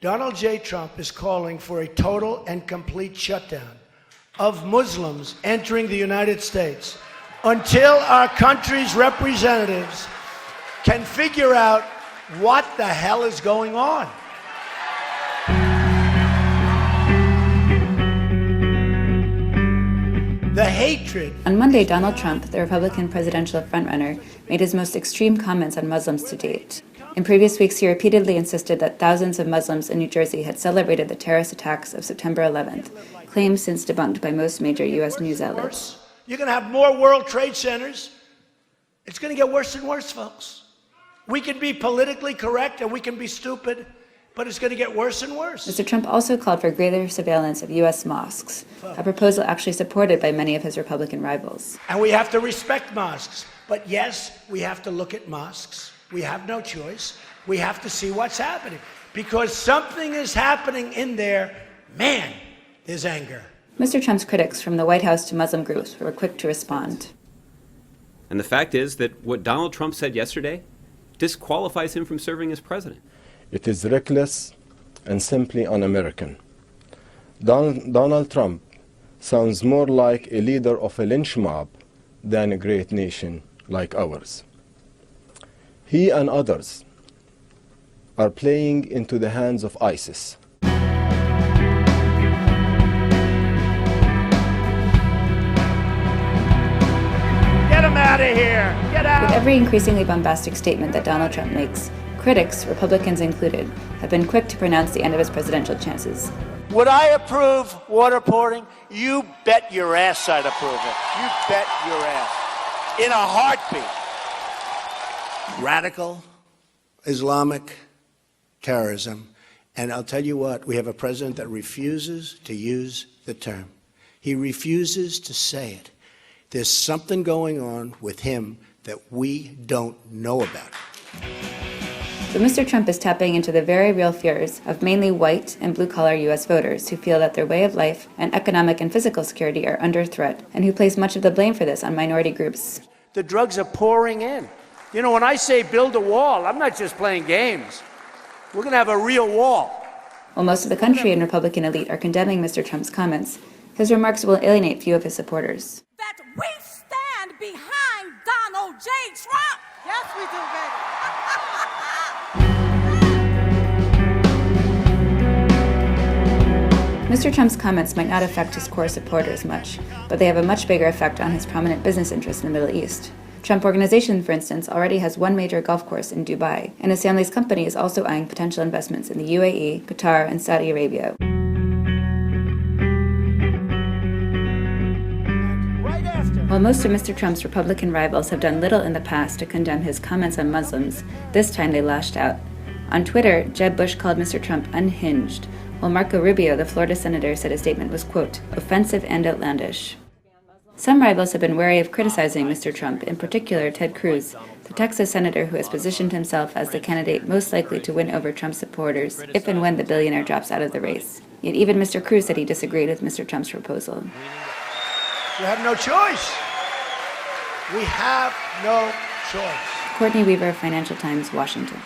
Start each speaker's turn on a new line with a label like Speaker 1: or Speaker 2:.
Speaker 1: Donald J. Trump is calling for a total and complete shutdown of Muslims entering the United States until our country's representatives can figure out what the hell is going on. The hatred.
Speaker 2: On Monday, Donald Trump, the Republican presidential frontrunner, made his most extreme comments on Muslims to date. In previous weeks, he repeatedly insisted that thousands of Muslims in New Jersey had celebrated the terrorist attacks of September 11th, claims since debunked by most major U.S. news outlets.
Speaker 1: You're going to have more World Trade Centers. It's going to get worse and worse, folks. We can be politically correct and we can be stupid, but it's going to get worse and worse.
Speaker 2: Mr. Trump also called for greater surveillance of U.S. mosques, a proposal actually supported by many of his Republican rivals.
Speaker 1: And we have to respect mosques. But yes, we have to look at mosques. We have no choice. We have to see what's happening. Because something is happening in there. Man, there's anger.
Speaker 2: Mr. Trump's critics, from the White House to Muslim groups, were quick to respond.
Speaker 3: And the fact is that what Donald Trump said yesterday disqualifies him from serving as president.
Speaker 4: It is reckless and simply un-American. Donald Trump sounds more like a leader of a lynch mob than a great nation like ours. He and others are playing into the hands of ISIS.
Speaker 1: Get him out of here! Get out!
Speaker 2: With every increasingly bombastic statement that Donald Trump makes, critics, Republicans included, have been quick to pronounce the end of his presidential chances.
Speaker 5: Would I approve water pouring? You bet your ass I'd approve it. You bet your ass. In a heartbeat.
Speaker 1: Radical Islamic terrorism. And I'll tell you what, we have a president that refuses to use the term. He refuses to say it. There's something going on with him that we don't know about.
Speaker 2: But Mr. Trump is tapping into the very real fears of mainly white and blue-collar U.S. voters who feel that their way of life and economic and physical security are under threat, and who place much of the blame for this on minority groups.
Speaker 5: The drugs are pouring in. You know, when I say build a wall, I'm not just playing games. We're going to have a real wall.
Speaker 2: While most of the country and Republican elite are condemning Mr. Trump's comments, his remarks will alienate few of his supporters.
Speaker 6: That we stand behind Donald J. Trump. Yes, we do, baby.
Speaker 2: Mr. Trump's comments might not affect his core supporters much, but they have a much bigger effect on his prominent business interests in the Middle East. Trump Organization, for instance, already has one major golf course in Dubai, and his family's company is also eyeing potential investments in the UAE, Qatar, and Saudi Arabia. While most of Mr. Trump's Republican rivals have done little in the past to condemn his comments on Muslims, this time they lashed out. On Twitter, Jeb Bush called Mr. Trump unhinged, while Marco Rubio, the Florida senator, said his statement was, quote, offensive and outlandish. Some rivals have been wary of criticizing Mr. Trump, in particular Ted Cruz, the Texas senator who has positioned himself as the candidate most likely to win over Trump supporters if and when the billionaire drops out of the race. Yet even Mr. Cruz said he disagreed with Mr. Trump's proposal.
Speaker 1: We have no choice. We have no choice.
Speaker 2: Courtney Weaver, Financial Times, Washington.